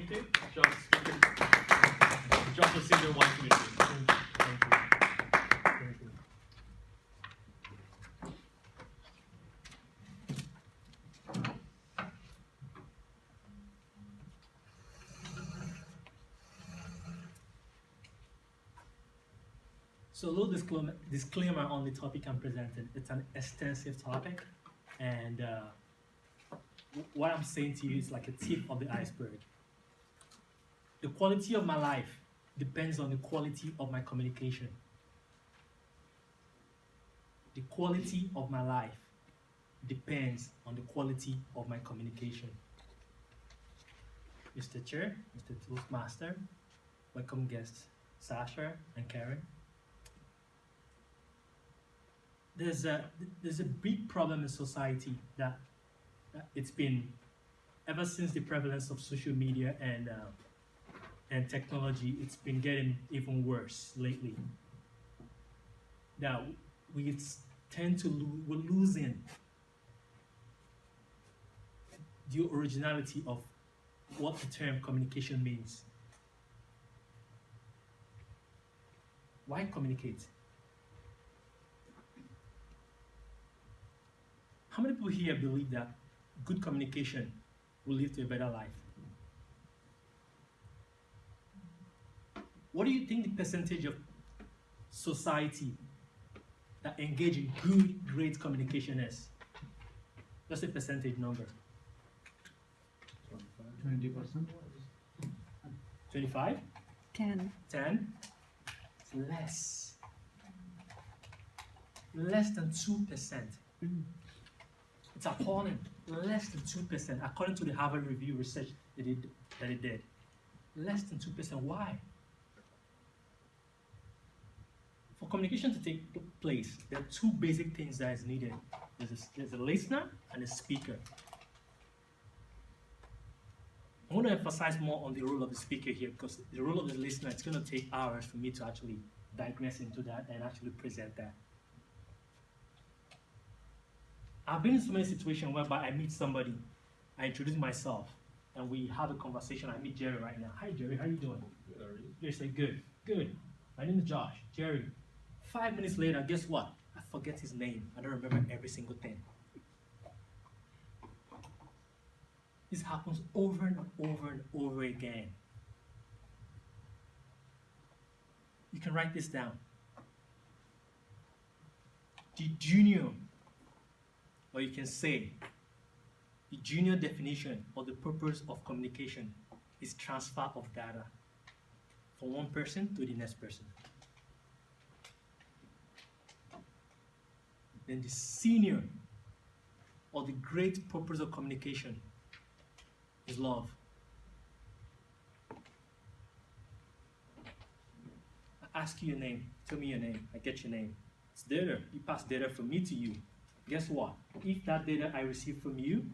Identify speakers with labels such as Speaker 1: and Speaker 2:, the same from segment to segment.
Speaker 1: community, just a single white community.
Speaker 2: Thank you. Thank you. So a little disclaimer on the topic I'm presenting. It's an extensive topic, and what I'm saying to you is like a tip of the iceberg. The quality of my life depends on the quality of my communication. The quality of my life depends on the quality of my communication. Mr. Chair, Mr. Toastmaster, welcome guests Sasha and Karen. There's a big problem in society that it's been ever since the prevalence of social media and technology. It's been getting even worse lately. That we tend to we're losing the originality of what the term communication means. Why communicate? How many people here believe that good communication will lead to a better life? What do you think the percentage of society that engage in good, great communication is? Just a percentage number.
Speaker 3: 20%.
Speaker 2: 25?
Speaker 4: 10.
Speaker 2: 10? It's less. Less than 2%. It's appalling. Less than 2%, according to the Harvard Review research that it did. Less than 2%. Why? For communication to take place, there are two basic things that is needed. There's a listener and a speaker. I want to emphasize more on the role of the speaker here, because the role of the listener, it's going to take hours for me to actually digress into that and actually present that. I've been in so many situations whereby I meet somebody, I introduce myself, and we have a conversation. I meet Jerry right now. Hi Jerry, how you doing?
Speaker 1: Good, are you?
Speaker 2: They say, good. My name is Josh. Jerry. 5 minutes later, guess what? I forget his name. I don't remember every single thing. This happens over and over and over again. You can write this down. The junior, or you can say, the junior definition or the purpose of communication is transfer of data from one person to the next person. Then the senior or the great purpose of communication is love. I ask you your name, tell me your name, I get your name. It's data. You pass data from me to you. Guess what? If that data I receive from you,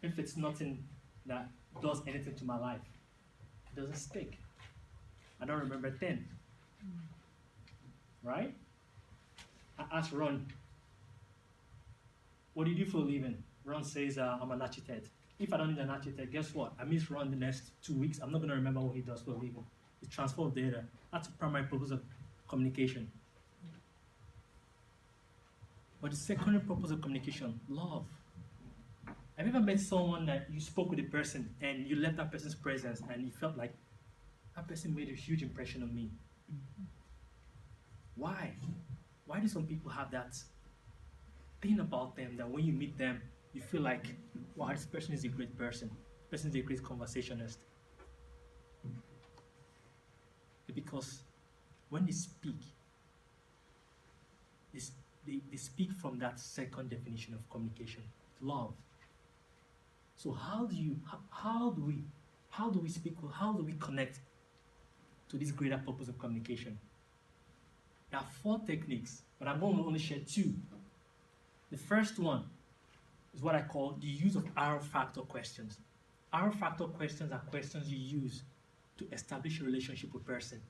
Speaker 2: if it's nothing that does anything to my life, it doesn't stick. I don't remember 10. Right? I asked Ron, what do you do for a living? Ron says, I'm an architect. If I don't need an architect, guess what? I miss Ron the next 2 weeks. I'm not going to remember what he does for a living. It's transfer of data. That's the primary purpose of communication. But the secondary purpose of communication, love. Have you ever met someone that you spoke with a person and you left that person's presence and you felt like that person made a huge impression on me? Why? Why do some people have that thing about them that when you meet them, you feel like, wow, this person is a great person. This person is a great conversationalist. Because when they speak, they speak from that second definition of communication, love. So how do we speak, how do we connect to this greater purpose of communication? There are 4 techniques, but I'm going to only share 2. The first one is what I call the use of R-factor questions. R-factor questions are questions you use to establish a relationship with a person.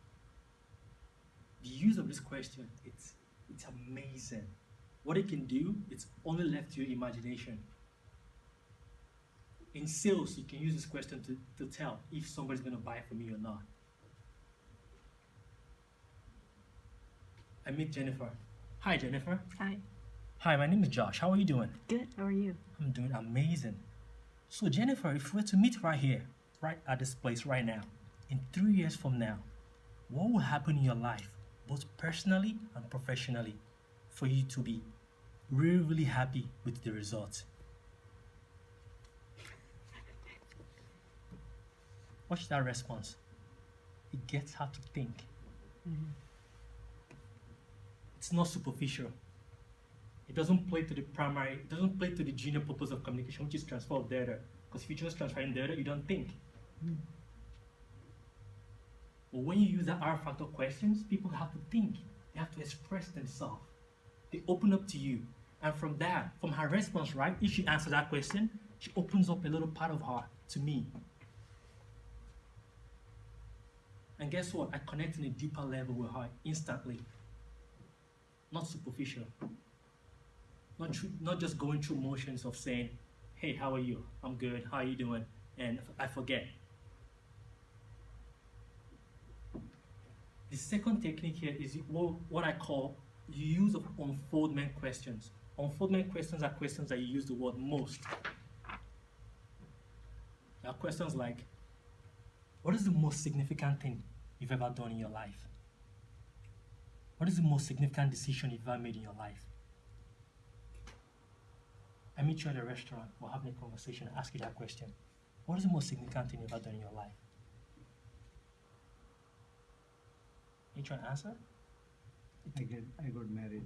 Speaker 2: The use of this question, it's amazing. What it can do, it's only left to your imagination. In sales, you can use this question to tell if somebody's going to buy from you or not. I meet Jennifer. Hi, Jennifer.
Speaker 3: Hi.
Speaker 2: Hi, my name is Josh. How are you doing?
Speaker 3: Good. How are you?
Speaker 2: I'm doing amazing. So, Jennifer, if we were to meet right here, right at this place right now, in 3 years from now, what will happen in your life, both personally and professionally, for you to be really, really happy with the results? Watch that response. It gets her to think. It's not superficial. It doesn't play to the primary, it doesn't play to the junior purpose of communication, which is transfer of data. Because if you're just transferring data, you don't think. But when you use the R factor questions, people have to think. They have to express themselves. They open up to you. And from that, from her response, right, if she answers that question, she opens up a little part of her to me. And guess what? I connect on a deeper level with her instantly. Not superficial. Not just going through motions of saying, hey, how are you? I'm good. How are you doing? And I forget. The second technique here is what I call the use of unfoldment questions. Unfoldment questions are questions that you use the word most. There are questions like, what is the most significant thing you've ever done in your life? What is the most significant decision you've ever made in your life? I meet you at a restaurant, we're having a conversation, I ask you that question. What is the most significant thing you've ever done in your life? You trying to answer?
Speaker 4: I got married.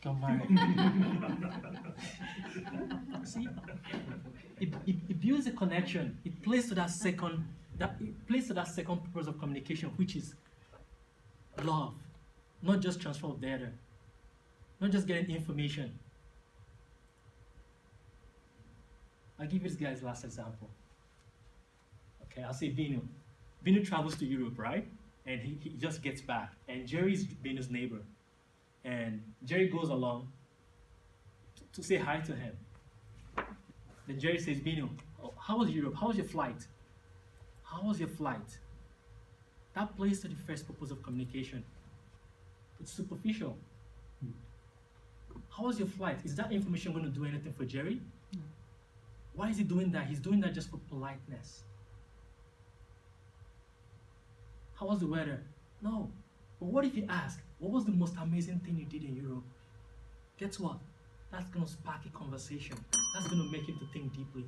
Speaker 2: Got married. See, it builds a connection. It plays to that second purpose of communication, which is love, not just transfer of data, not just getting information. I'll give you this guy's last example. Okay, I'll say Vinu. Vinu travels to Europe, right? And he just gets back. And Jerry's Vinu's neighbor. And Jerry goes along to say hi to him. Then Jerry says, Vinu, how was Europe? How was your flight? How was your flight? That plays to the first purpose of communication. It's superficial. How was your flight? Is that information going to do anything for Jerry?
Speaker 3: No.
Speaker 2: Why is he doing that? He's doing that just for politeness. How was the weather? No. But what if you ask, what was the most amazing thing you did in Europe? Guess what? That's going to spark a conversation. That's going to make him to think deeply.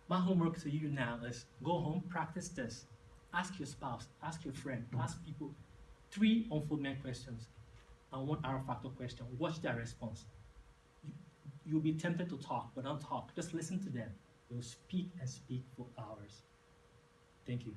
Speaker 2: My homework to you now is go home, practice this. Ask your spouse, ask your friend, ask people 3 unfoldment questions and 1 R factor question. Watch their response. You'll be tempted to talk, but don't talk. Just listen to them. They'll speak and speak for hours. Thank you.